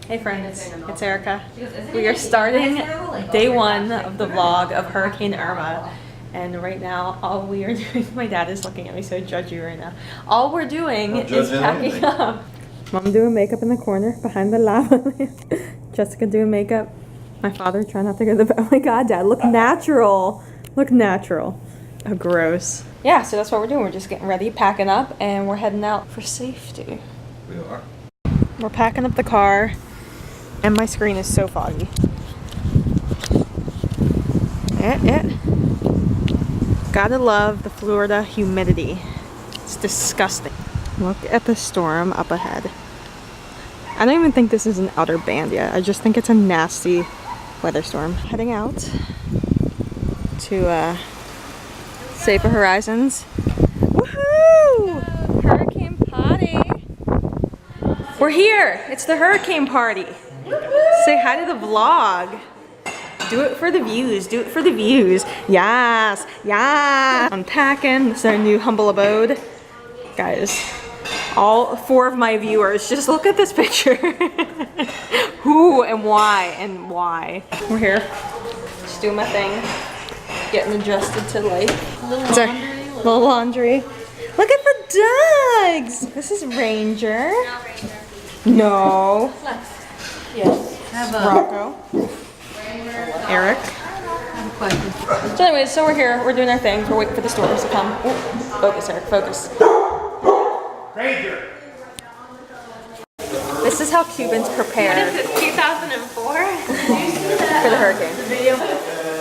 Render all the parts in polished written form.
Hey friends, it's Erica. We are starting day one of the vlog of Hurricane Irma. And right now, all we are doing, my dad is looking at me so judgy right now. All we're doing is packing up. Mom doing makeup in the corner behind the lava lamp. Jessica doing makeup. My father trying not to go to the bed. Oh my god, Dad, look natural. Look natural. Oh, gross. Yeah, so that's what we're doing. We're just getting ready, packing up, and we're heading out for safety. We are. We're packing up the car, and my screen is so foggy. Gotta love the Florida humidity. It's disgusting. Look at the storm up ahead. I don't even think this is an outer band yet. I just think it's a nasty weather storm. Heading out to Safer Horizons. Woohoo! Hurricane party. We're here. It's the hurricane party. Say hi to the vlog. Do it for the views. Do it for the views. Yes. Yeah. Unpacking. This is our new humble abode. Guys, all 4 of my viewers, just look at this picture. Who and why and why. We're here. Just doing my thing. Getting adjusted to life. Little laundry. Look at the dogs. This is Ranger. No. Yes. Rocco. Eric. So anyways, so we're here. We're doing our thing. We're waiting for the storms to come. Ooh, focus, Eric. Focus. Ranger. This is how Cubans prepare. What is this, 2004? For the hurricane.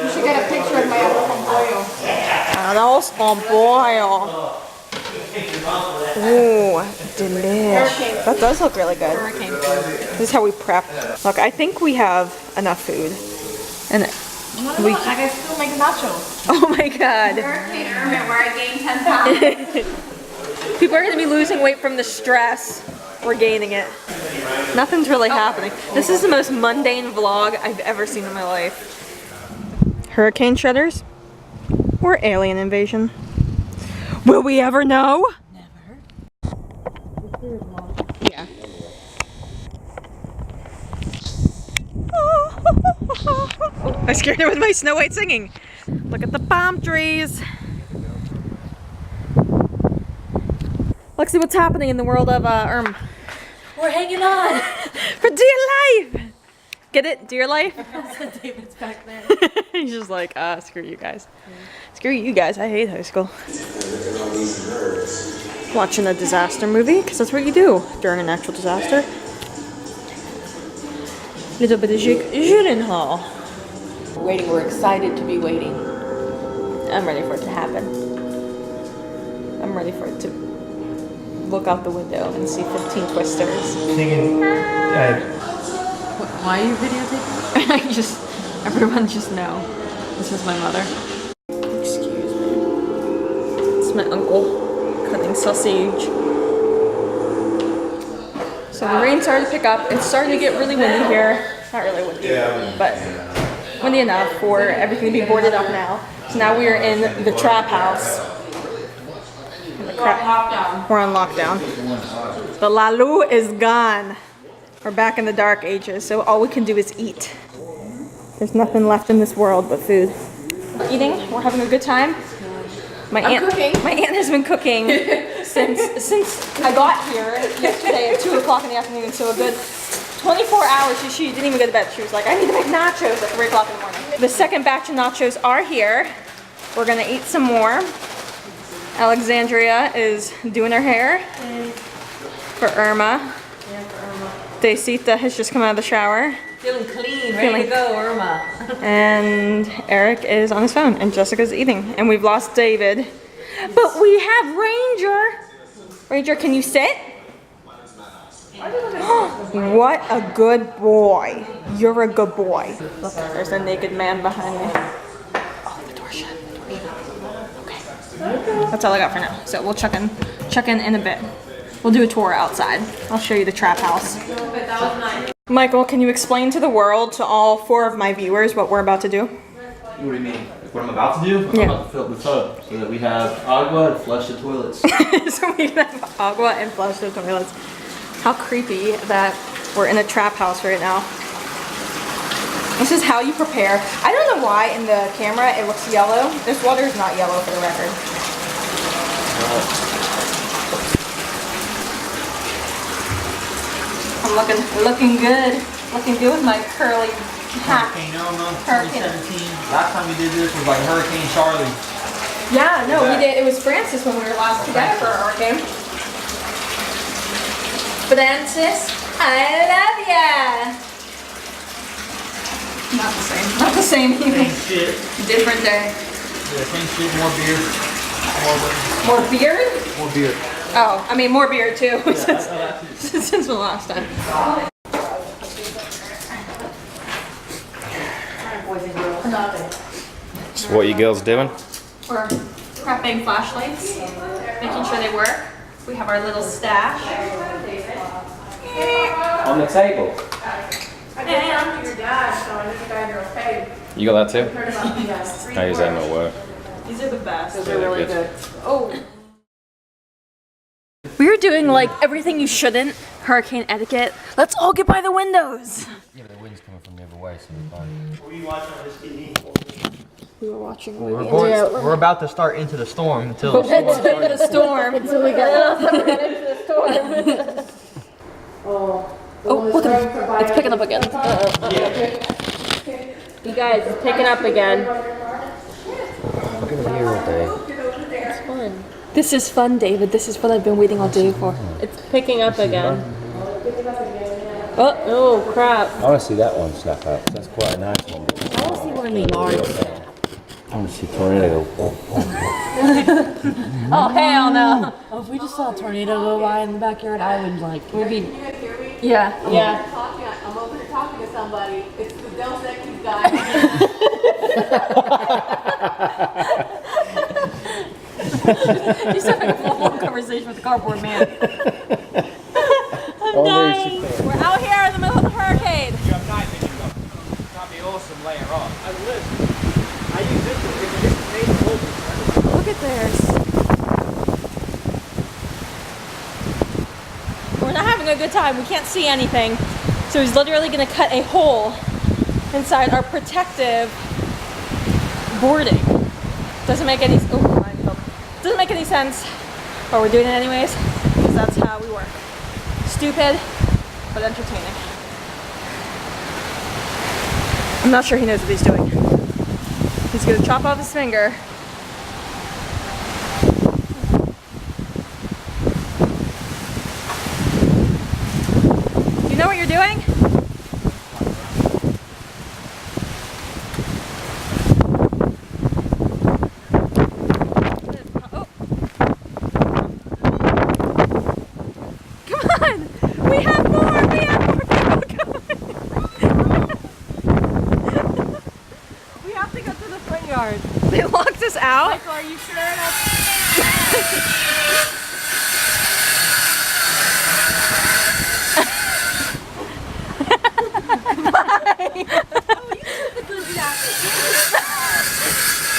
You should get a picture of my other Arroz con pollo. Ooh, delish. That does look really good. hurricane food. This is how we prep. Look, I think we have enough food. And I can still make nachos. oh my god. Hurricane Irma, where I gained 10 pounds. People are going to be losing weight from the stress. We're gaining it. Nothing's really happening. This is the most mundane vlog I've ever seen in my life. Hurricane shudders? Or alien invasion? Will we ever know? Never. Yeah. Oh, I scared her with my Snow White singing. Look at the palm trees. Let's see what's happening in the world of Irma. We're hanging on. For dear life! Get it? Dear life? David's back there. He's just like, screw you guys. Screw you guys, I hate high school. Watching a disaster movie, because that's what you do during a natural disaster. Little bit of Gyllenhaal. Waiting, we're excited to be waiting. I'm ready for it to happen. I'm ready for it to look out the window and see 15 twisters. Singing. Why are you videotaping? Everyone just know. This is my mother. Excuse me. It's my uncle cutting sausage. So the rain started to pick up. It's starting to get really windy here. Not really windy, but windy enough for everything to be boarded up now. So now we are in the trap house. We're on lockdown. The Lalu is gone. We're back in the dark ages, so all we can do is eat. There's nothing left in this world but food. We're eating. We're having a good time. My aunt has been cooking since I got here yesterday at 2 o'clock in the afternoon. So a good 24 hours. She didn't even go to bed. She was like, I need to make nachos at 3 o'clock in the morning. The second batch of nachos are here. We're gonna eat some more. Alexandria is doing her hair for Irma. Daisita has just come out of the shower. Feeling clean, ready to go, Irma. And Eric is on his phone, and Jessica's eating. And we've lost David. But we have Ranger. Ranger, can you sit? What a good boy. You're a good boy. Look, there's a naked man behind me. Oh, the door's shut. Okay. That's all I got for now. So we'll check in a bit. We'll do a tour outside. I'll show you the trap house. Michael, can you explain to the world, to all 4 of my viewers, what we're about to do? What do you mean? What I'm about to do? Yeah. I'm about to fill up the tub so that we have agua and flush the toilets. So we can have agua and flush the toilets. How creepy that We're in a trap house right now. This is how you prepare. I don't know why in the camera it looks yellow. This water is not yellow, for the record. I'm looking good. Looking good with my curly hat. Hurricane Irma, Hurricane. 2017. Last time we did this was like Hurricane Charlie. Yeah, no, we did. It was Francis when we were last together for our game. Francis, I love ya. Not the same. Not the same. Same shit. Different day. Yeah, same shit, more beer. More beard? More beer. Oh, I mean more beard too. Yeah, since the last time. So what you girls doing? We're prepping flashlights, making sure they work. We have our little stash. On the table. I just talked to your dad, so I know you guys are okay. You got that too? Yes. I use that in my work. These are the best. Those are really good. Oh. We were doing like everything you shouldn't, hurricane etiquette. Let's all get by the windows. Yeah, but the wind's coming from the other way, so we're fine. What are you watching on this TV? We were watching. We're about to start into the storm until the storm starts. The storm. Until we get Oh, look at it. It's picking up again. You guys, it's picking up again. I'm gonna be here all day. It's fun. This is fun, David. This is what I've been waiting all day for. It's picking up again. Oh crap. I want to see that one snap out. That's quite a nice one. I want to see one in the yard. I want to see tornado go. Oh, hell no. Oh, if we just saw a tornado go by in the backyard, I would like, we'd be, Yeah. yeah. I'm over here talking to somebody. It's the Del Equis guy. He's having a full conversation with the cardboard man. I'm dying. We're out here in the middle of the hurricane. You have knife in your cup. That'd be awesome later on. I use this one because this is made of wood. Look at this. We're not having a good time. We can't see anything. So he's literally going to cut a hole inside our protective boarding. Doesn't make any doesn't make any sense, but we're doing it anyways because that's how we work. Stupid, but entertaining. I'm not sure he knows what he's doing. He's going to chop off his finger. You know what you're doing? Oh. Come on! We have more! We have more people coming! We have to go to the front yard. They locked us out? Michael, are you sure that's...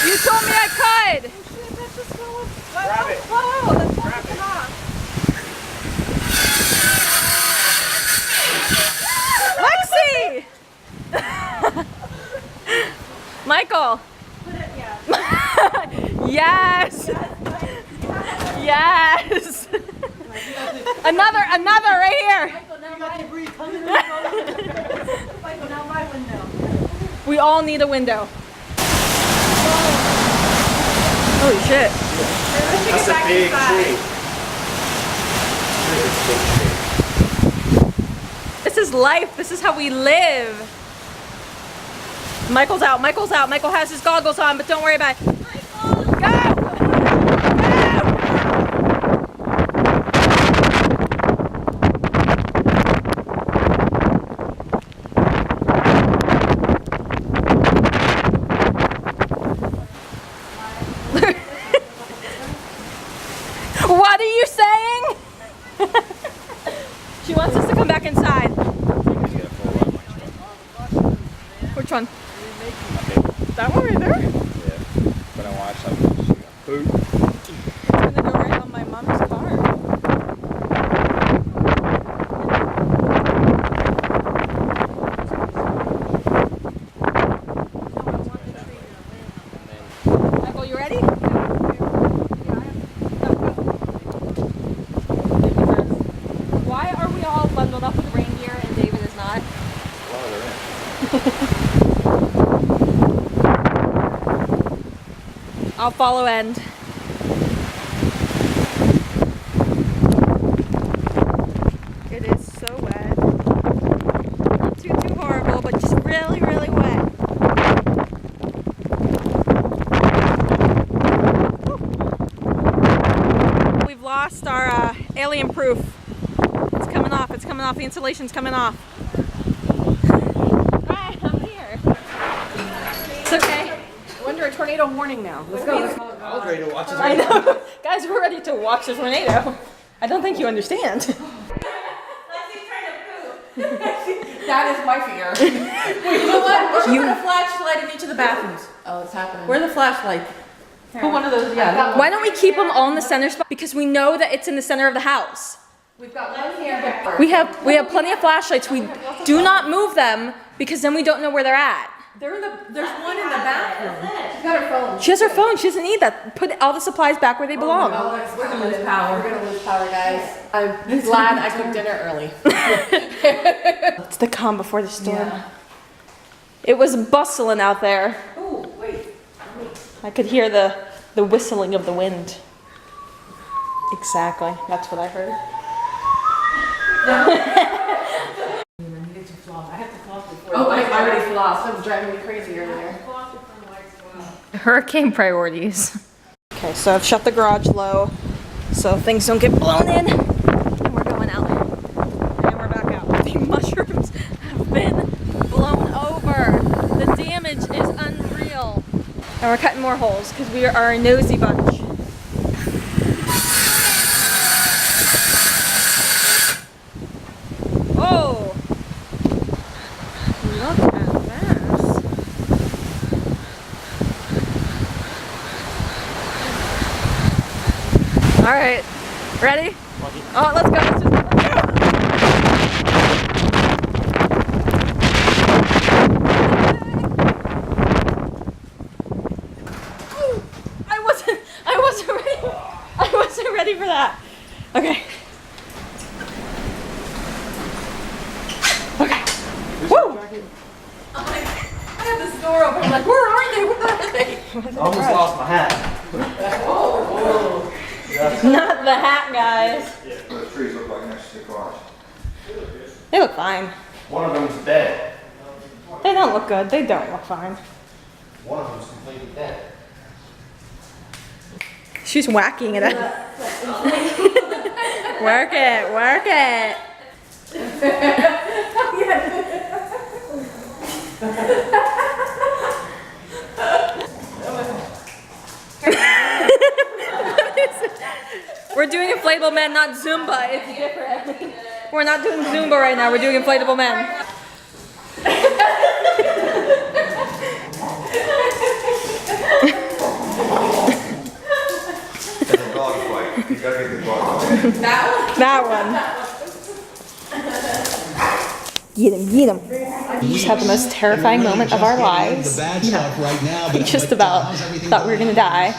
You told me I could! Grab it. Whoa, that's Grab it. Lexi! Michael! Yes! Yes! Another right here! We all need a window. Holy shit. That's a big tree. This is life. This is how we live. Michael's out. Michael's out. Michael has his goggles on, but don't worry about it. Michael, go! What are you saying? She wants us to come back inside. Which one? That one right there? Yeah. But I watched that. Boot. It's gonna go right on my mom's car. I'll follow end. It is so wet. Not too horrible, but just really, really wet. We've lost our alien proof. It's coming off. It's coming off. The insulation's coming off. Alright, I'm here. It's okay. We're under a tornado warning now. Let's go. I was ready to watch this. I know. Guys, we're ready to watch the tornado. I don't think you understand. That is my fear. Wait, you know what? We should put a flashlight in each of the bathrooms. Oh, it's happening. Where's the flashlight? Put one of those, yeah. Why don't we keep them all in the center spot? Because we know that it's in the center of the house. We've got one here, but We have plenty of flashlights. We do not move them because then we don't know where they're at. there's one in the bathroom. She's got her phone. She has her phone. She doesn't need that. Put all the supplies back where they belong. We're gonna lose power. We're gonna lose power, guys. I'm glad I cooked dinner early. It's the calm before the storm. Yeah. It was bustling out there. Ooh, wait. I could hear the whistling of the wind. Exactly. That's what I heard. Oh, I already flossed. It was driving me crazy earlier. Hurricane priorities. Okay, so I've shut the garage low so things don't get blown in. And we're going out. And we're back out. The mushrooms have been blown over. The damage is unreal. And we're cutting more holes because we are a nosy bunch. Oh! Look at this. All right, ready? Oh, let's go. Let's just I wasn't ready for that. Okay. Okay. Woo! I have this door open. I'm like, where are they? Where are they? I almost lost my hat. Not the hat, guys. What the trees look like next to the garage. They look fine. One of them's dead. They don't look good. They don't look fine. One of them's completely dead. She's whacking it up. Work it, work it. We're doing inflatable men, not Zumba. It's different. We're not doing Zumba right now. We're doing inflatable men. That's a dog fight. You gotta get the dog fight. That one. Get him, get him. We just had the most terrifying moment of our lives. We just about thought we were gonna die.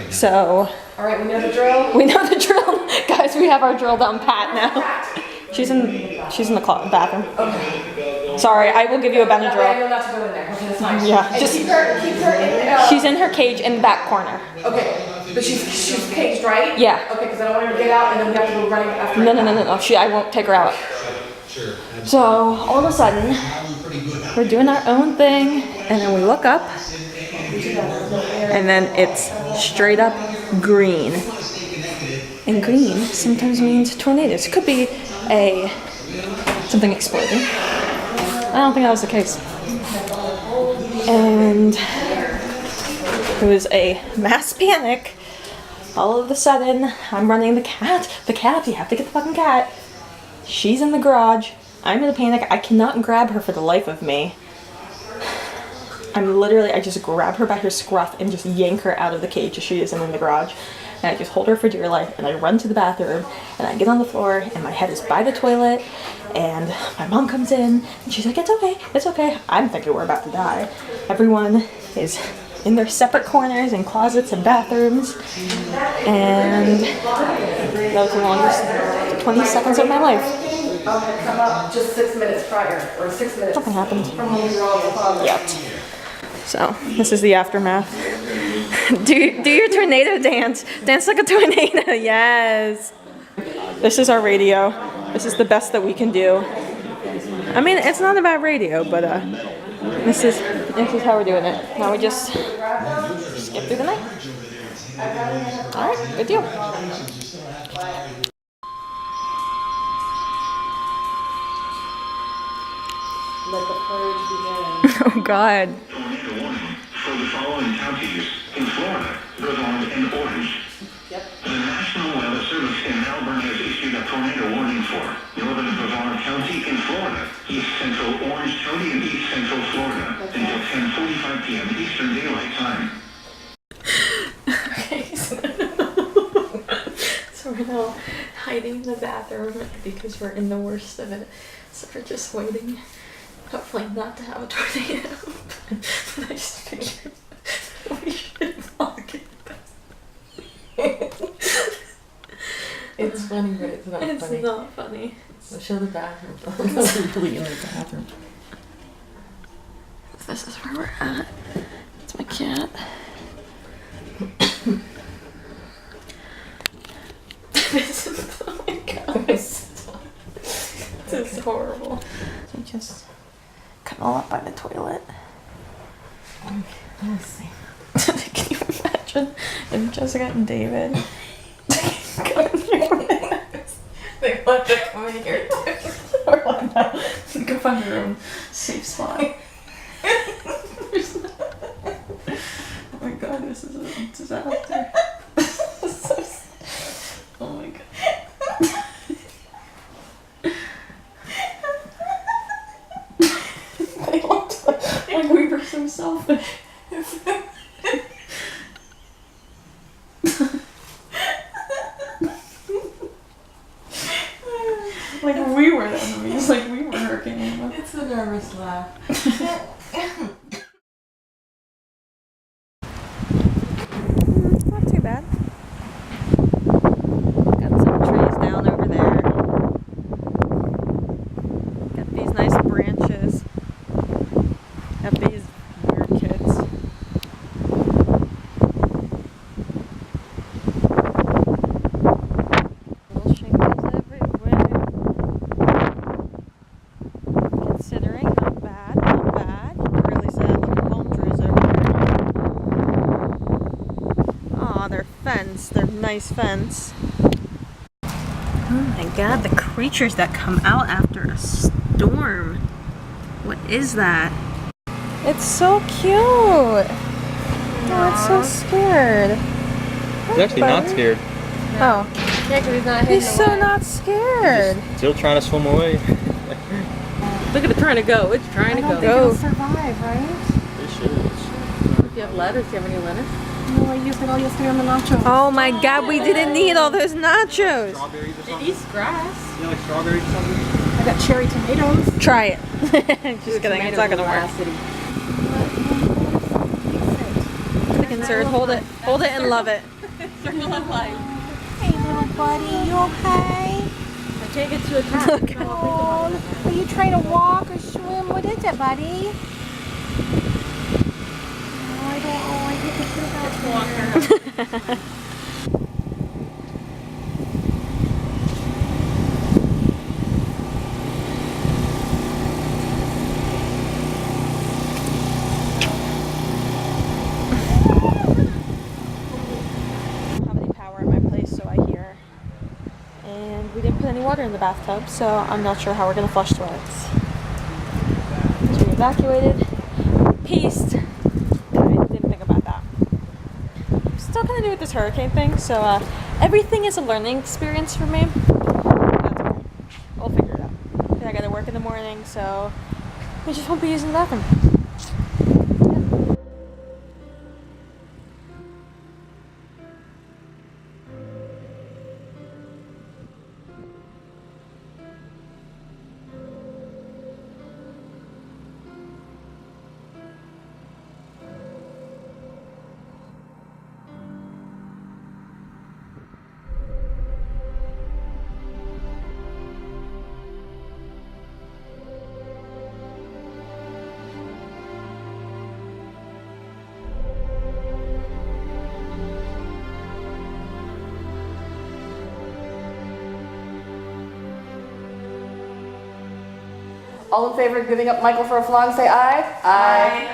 So, All right, we know the drill. we know the drill. Guys, we have our drill down pat now. She's in the bathroom. Okay. Sorry, I will give you a I Benadryl. know not to go in there. Okay, that's fine. Yeah, And just keep her in. she's in her cage in the back corner. Okay, but she's caged, right? Yeah. Okay, because I don't want her to get out and then we have to go running after. No, I won't take her out. So all of a sudden, we're doing our own thing, and then we look up, and then it's straight up green. And green sometimes means tornadoes. Could be something exploding. I don't think that was the case. And it was a mass panic. All of a sudden, I'm running the cat. The cat, you have to get the fucking cat. She's in the garage. I'm in a panic. I cannot grab her for the life of me. I just grab her by her scruff and just yank her out of the cage as she is in the garage. And I just hold her for dear life, and I run to the bathroom, and I get on the floor, and my head is by the toilet, and my mom comes in, and she's like, it's okay. I'm thinking we're about to die. Everyone is in their separate corners and closets and bathrooms, and that was the longest 20 seconds of my life. had come up just 6 minutes prior, or 6 minutes. Something happened. From when we were all in the closet. Yep. So, this is the aftermath. Do your tornado dance. Dance like a tornado. Yes. This is our radio. This is the best that we can do. I mean, it's not a bad radio, but this is how we're doing it. Now we just skip through the night. All right, good deal. Let the purge begin. Oh God. Tornado warning for the following counties in Florida, goes on in orange. Yep. The National Weather Service in Melbourne has issued a tornado warning for northern Brevard County in Florida, east central Orange County, and east central Florida until 10:45 p.m. Eastern Daylight Time. So we're now hiding in the bathroom because we're in the worst of it. So we're just waiting. Hopefully not to have a tornado. But I just figured we should vlog it. It's funny, but it's not It's funny. not funny. So show the bathroom. I'm really in the bathroom. This is where we're at. It's my cat. This is, oh my God. This is horrible. So just cuddle up by the toilet. Let's see. Can you imagine if Jessica and David They want to come in here too. or like no, go find your own safe spot. Oh my God, this is a disaster. Oh my God. They looked like we were so selfish. Like we were the enemies, like we were Hurricane Irma. It's a nervous laugh. Not too bad. Got some trees down over there. Got these nice branches. Got these weird kids. Little shingles everywhere. Considering, not bad, not bad. Really sad looking palm trees everywhere. Aw, their fence, their nice fence. Oh my God, the creatures that come out after a storm. What is that? It's so cute. Oh, it's so scared. He's actually not scared. Oh, Yeah, because he's not hitting he's so not scared. Still trying to swim away. Look at it trying to go. It's trying to go. Go. survive, right? It should. Do you have lettuce? Do you have any lettuce? No, I used it all yesterday on the nachos. Oh my God, we didn't need all those nachos. Strawberries or something? Eats grass. You like strawberries or something? I got cherry tomatoes. Try it. Just kidding, it's not gonna work. Chicken sir, hold it and love it. Hey, little buddy, you okay? I can't get to a cat. Oh, are you trying to walk or swim? What is it, buddy? Oh, I don't know. I think it's about Don't have any power at my place, so I hear. And we didn't put any water in the bathtub, so I'm not sure how we're gonna flush toilets. So we evacuated, pieced. I didn't think about that. I'm still gonna do with this hurricane thing, so everything is a learning experience for me. That's okay. We'll figure it out. And I gotta work in the morning, so we just won't be using the bathroom. All in favor of giving up Michael for a flog, say aye. Aye.